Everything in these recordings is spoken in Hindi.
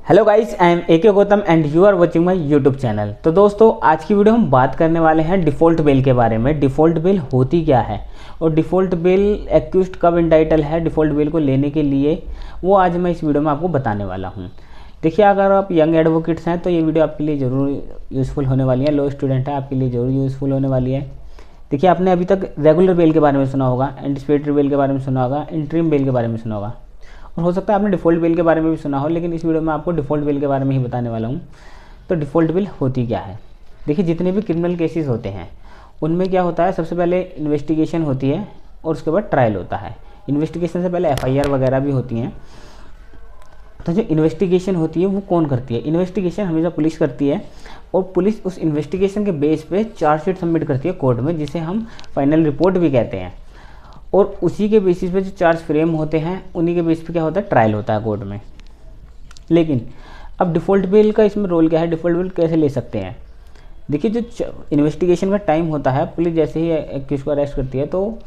Hello guys, I am A K Gautam and you are watching my YouTube channel. तो दोस्तों, आज की वीडियो हम बात करने वाले हैं डिफ़ॉल्ट बेल के बारे में। डिफ़ॉल्ट बेल होती क्या है और डिफ़ॉल्ट बेल एक्यूज्ड कब इंटाइटल है डिफ़ॉल्ट बेल को लेने के लिए, वो आज मैं इस वीडियो में आपको बताने वाला हूँ। देखिए, अगर आप यंग एडवोकेट्स हैं तो ये वीडियो आपके लिए ज़रूर यूज़फुल होने वाली है। लो स्टूडेंट है, आपके लिए ज़रूर यूज़फुल होने वाली है। देखिए, आपने अभी तक रेगुलर बेल के बारे में सुना होगा, एंटिसिपेटरी बेल के बारे में सुना होगा, इंटरिम बेल के बारे में सुना होगा, और हो सकता है आपने डिफ़ॉल्ट बेल के बारे में भी सुना हो, लेकिन इस वीडियो में आपको डिफ़ॉल्ट बेल के बारे में ही बताने वाला हूँ। तो डिफ़ॉल्ट बेल होती क्या है? देखिए, जितने भी क्रिमिनल केसेस होते हैं उनमें क्या होता है, सबसे पहले इन्वेस्टिगेशन होती है और उसके बाद ट्रायल होता है। इन्वेस्टिगेशन से पहले एफआईआर वगैरह भी होती हैं। तो जो इन्वेस्टिगेशन होती है वो कौन करती है? इन्वेस्टिगेशन हमेशा पुलिस करती है और पुलिस उस इन्वेस्टिगेशन के बेस पे चार्जशीट सबमिट करती है कोर्ट में, जिसे हम फाइनल रिपोर्ट भी कहते हैं। और उसी के बेसिस पे जो चार्ज फ्रेम होते हैं उन्हीं के बेस पे क्या होता है, ट्रायल होता है कोर्ट में। लेकिन अब डिफ़ॉल्ट बेल का इसमें रोल क्या है, डिफ़ॉल्ट बेल कैसे ले सकते हैं? देखिए, जो इन्वेस्टिगेशन का टाइम होता है, पुलिस जैसे ही एक्यूज को अरेस्ट करती है तो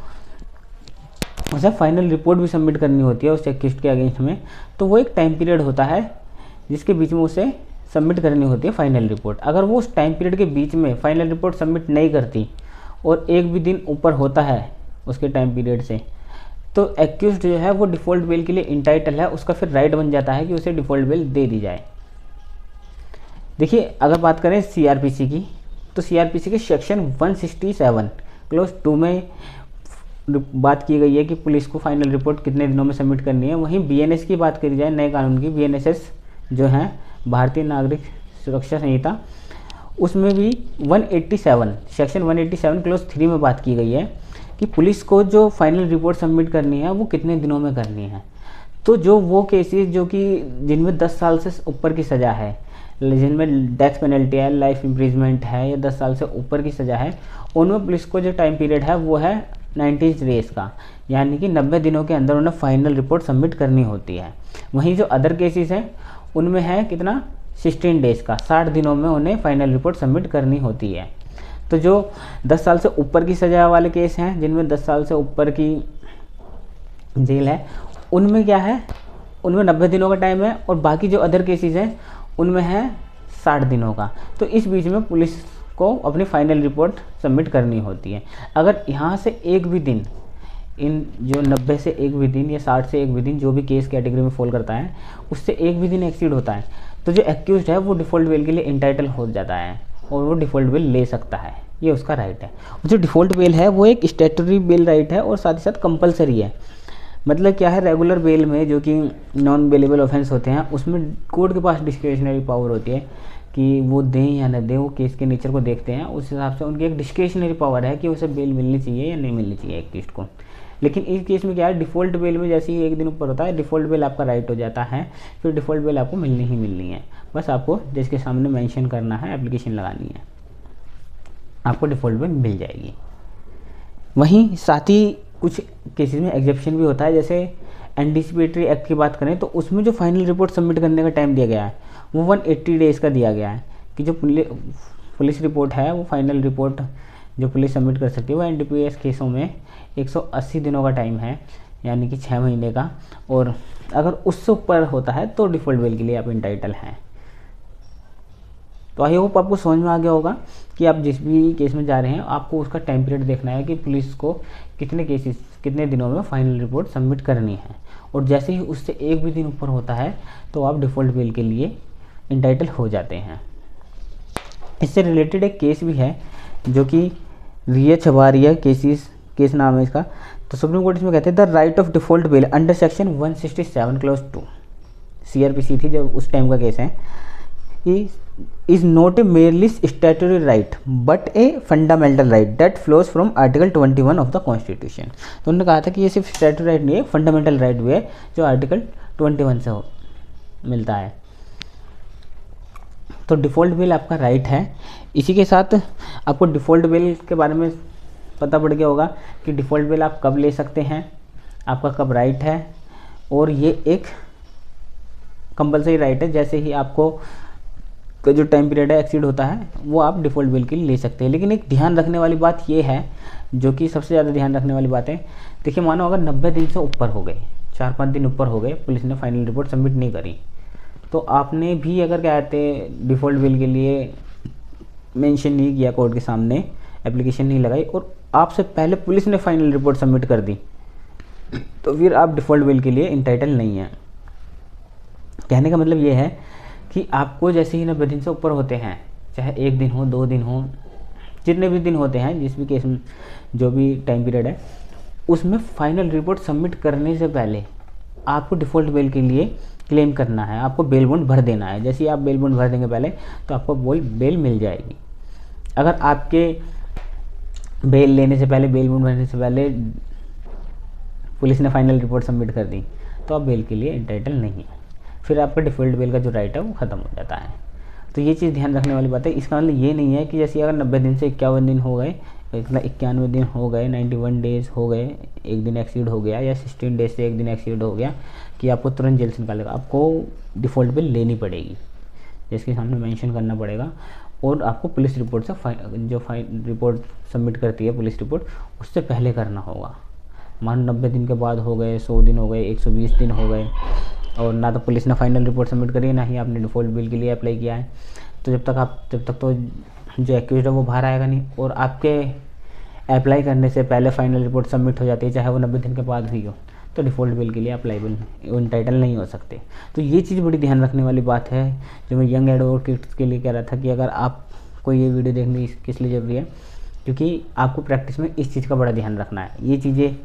उसे फाइनल रिपोर्ट भी सबमिट करनी होती है उस एक्यूज के अगेंस्ट में। तो वो एक टाइम पीरियड होता है जिसके बीच में उसे सबमिट करनी होती है फाइनल रिपोर्ट। अगर वो उस टाइम पीरियड के बीच में फाइनल रिपोर्ट सबमिट नहीं करती और एक भी दिन ऊपर होता है उसके टाइम पीरियड से, तो एक्यूज्ड जो है वो डिफ़ॉल्ट बेल के लिए इंटाइटल है। उसका फिर राइट बन जाता है कि उसे डिफ़ॉल्ट बेल दे दी जाए। देखिए, अगर बात करें सीआरपीसी की, तो सीआरपीसी के सेक्शन 167 क्लोज 2 में बात की गई है कि पुलिस को फाइनल रिपोर्ट कितने दिनों में सबमिट करनी है। वहीं बीएनएस की बात करी जाए, नए कानून की, बीएनएसएस जो है भारतीय नागरिक सुरक्षा संहिता, उसमें भी 187 सेक्शन 187 क्लोज 3 में बात की गई है कि पुलिस को जो फाइनल रिपोर्ट सबमिट करनी है वो कितने दिनों में करनी है। तो जो वो केसेस जो कि जिनमें 10 साल से ऊपर की सज़ा है, जिनमें डेथ पेनल्टी है, लाइफ इम्प्रिजमेंट है या 10 साल से ऊपर की सज़ा है, उनमें पुलिस को जो टाइम पीरियड है वो है 90 डेज़ का, यानी कि 90 दिनों के अंदर उन्हें फाइनल रिपोर्ट सबमिट करनी होती है। वहीं जो अदर केसेस हैं उनमें है कितना, 16 डेज़ का, 60 दिनों में उन्हें फाइनल रिपोर्ट सबमिट करनी होती है। तो जो 10 साल से ऊपर की सज़ा वाले केस हैं, जिनमें 10 साल से ऊपर की जेल है, उनमें क्या है, उनमें 90 दिनों का टाइम है, और बाकी जो अदर केसेस हैं उनमें है 60 दिनों का। तो इस बीच में पुलिस को अपनी फाइनल रिपोर्ट सबमिट करनी होती है। अगर यहाँ से एक भी दिन, इन जो 90 से एक भी दिन या 60 से एक भी दिन, जो भी केस कैटेगरी में फॉल करता है, उससे एक भी दिन एक्सीड होता है, तो जो एक्यूज्ड है वो डिफ़ॉल्ट बेल के लिए इंटाइटल हो जाता है और वो डिफ़ॉल्ट बेल ले सकता है। ये उसका राइट है। और जो डिफ़ॉल्ट बेल है वो एक स्टैट्यूटरी बेल राइट है और साथ ही साथ कंपलसरी है। मतलब क्या है, रेगुलर बेल में जो कि नॉन बेलेबल ऑफेंस होते हैं उसमें कोर्ट के पास डिस्क्रिशनरी पावर होती है कि वो दें या न दें, वो केस के नेचर को देखते हैं, उस हिसाब से उनकी एक डिस्क्रिशनरी पावर है कि उसे बेल मिलनी चाहिए या नहीं मिलनी चाहिए एक्यूज्ड को। लेकिन इस केस में क्या है, डिफ़ॉल्ट बेल में जैसे ही एक दिन ऊपर होता है, डिफ़ॉल्ट बेल आपका राइट हो जाता है, फिर डिफ़ॉल्ट बेल आपको मिलनी ही मिलनी है। बस आपको जिसके सामने मेंशन करना है, एप्लीकेशन लगानी है, आपको डिफ़ॉल्ट बेल मिल जाएगी। वहीं साथ ही कुछ केसेस में एग्जेप्शन भी होता है। जैसे एंटिसिपेटरी एक्ट की बात करें तो उसमें जो फाइनल रिपोर्ट सबमिट करने का टाइम दिया गया है वो 180 डेज़ का दिया गया है कि जो पुलिस रिपोर्ट है, वो फाइनल रिपोर्ट जो पुलिस सबमिट कर सकती है वो एनडीपीएस केसों में 180 दिनों का टाइम है, यानी कि 6 महीने का। और अगर उससे ऊपर होता है तो डिफ़ॉल्ट बेल के लिए आप इंटाइटल हैं। तो आई होप आपको समझ में आ गया होगा कि आप जिस भी केस में जा रहे हैं आपको उसका टाइम पीरियड देखना है कि पुलिस को कितने दिनों में फाइनल रिपोर्ट सबमिट करनी है, और जैसे ही उससे एक भी दिन ऊपर होता है तो आप डिफ़ॉल्ट बेल के लिए इंटाइटल हो जाते हैं। इससे रिलेटेड एक केस भी है जो कि रिया छबारिया केस नाम है इसका। तो सुप्रीम कोर्ट इसमें कहते हैं, the right of default bell under section 167 close 2, CrPC थी जब उस टाइम का केस है, is not a merely statutory right but a fundamental right that flows from article 21 of the constitution। तो उन्होंने कहा था कि ये सिर्फ स्टैट्यूटरी राइट नहीं है, फंडामेंटल राइट भी है जो आर्टिकल 21 से मिलता है। तो डिफ़ॉल्ट बेल आपका राइट है। इसी के साथ आपको डिफ़ॉल्ट बेल के बारे में पता पड़ गया होगा कि डिफ़ॉल्ट बेल आप कब ले सकते हैं, आपका कब राइट है, और ये एक कंपलसरी राइट है। जैसे ही आपको का जो टाइम पीरियड है एक्सीड होता है वो आप डिफ़ॉल्ट बेल के लिए ले सकते हैं। लेकिन एक ध्यान रखने वाली बात ये है, जो कि सबसे ज़्यादा ध्यान रखने वाली बात है, देखिए मानो अगर 90 दिन से ऊपर हो गए, 4-5 दिन ऊपर हो गए, पुलिस ने फाइनल रिपोर्ट सबमिट नहीं करी, तो आपने भी अगर क्या कहते हैं डिफ़ॉल्ट बिल के लिए मेंशन नहीं किया कोर्ट के सामने, एप्लीकेशन नहीं लगाई और आपसे पहले पुलिस ने फाइनल रिपोर्ट सबमिट कर दी, तो फिर आप डिफ़ॉल्ट बिल के लिए इंटाइटल नहीं हैं। कहने का मतलब ये है कि आपको जैसे ही 90 दिन से ऊपर होते हैं, चाहे 1 दिन हो 2 दिन हो, जितने भी दिन होते हैं, जिस भी केस में जो भी टाइम पीरियड है, उसमें फाइनल रिपोर्ट सबमिट करने से पहले आपको डिफ़ॉल्ट बेल के लिए क्लेम करना है, आपको बेल बॉन्ड भर देना है। जैसे ही आप बेल बॉन्ड भर देंगे पहले, तो आपको बेल मिल जाएगी। अगर आपके बेल लेने से पहले, बेल बॉन्ड भरने से पहले पुलिस ने फाइनल रिपोर्ट सबमिट कर दी, तो आप बेल के लिए इंटाइटल नहीं है, फिर आपका डिफ़ॉल्ट बेल का जो राइट है वो ख़त्म हो जाता है। तो ये चीज़ ध्यान रखने वाली बात है। इसका मतलब ये नहीं है कि जैसे अगर 90 दिन से 51 दिन हो गए, मतलब 91 दिन हो गए, 91 डेज़ हो गए, एक दिन एक्सीड हो गया, या 16 डेज से एक दिन एक्सीड हो गया, कि आपको तुरंत जेल से निकालेगा। आपको डिफ़ॉल्ट बिल लेनी पड़ेगी, जिसके सामने मेंशन करना पड़ेगा, और आपको पुलिस रिपोर्ट से रिपोर्ट सबमिट करती है पुलिस रिपोर्ट, उससे पहले करना होगा। मान 90 दिन के बाद हो गए, 100 दिन हो गए, 120 दिन हो गए, और ना तो पुलिस ने फाइनल रिपोर्ट सबमिट करी है, ना ही आपने डिफ़ॉल्ट बिल के लिए अप्लाई किया है, तो जब तक तो जो एक्यूज्ड है वो बाहर आएगा नहीं। और आपके अप्लाई करने से पहले फाइनल रिपोर्ट सबमिट हो जाती है, चाहे वो 90 दिन के बाद भी हो, तो डिफ़ॉल्ट बिल के लिए अप्लाइबल इंटाइटल नहीं हो सकते। तो ये चीज़ बड़ी ध्यान रखने वाली बात है, जो मैं यंग एडवोकेट्स के लिए कह रहा था कि अगर आपको ये वीडियो देखनी किस लिए ज़रूरी है, क्योंकि आपको प्रैक्टिस में इस चीज़ का बड़ा ध्यान रखना है। ये चीज़ें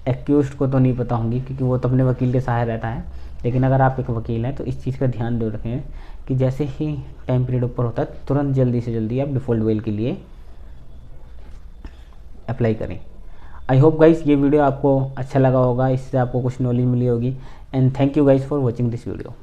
एक्यूज्ड को तो नहीं पता होंगी, क्योंकि वो तो अपने वकील के सहारे रहता है, लेकिन अगर आप एक वकील हैं तो इस चीज़ का ध्यान जरूर रखें कि जैसे ही टाइम पीरियड ऊपर होता है, तुरंत जल्दी से जल्दी आप डिफ़ॉल्ट बिल के लिए अप्लाई करें। आई होप गाइस ये वीडियो आपको अच्छा लगा होगा, इससे आपको कुछ नॉलेज मिली होगी। And thank you guys for watching this video.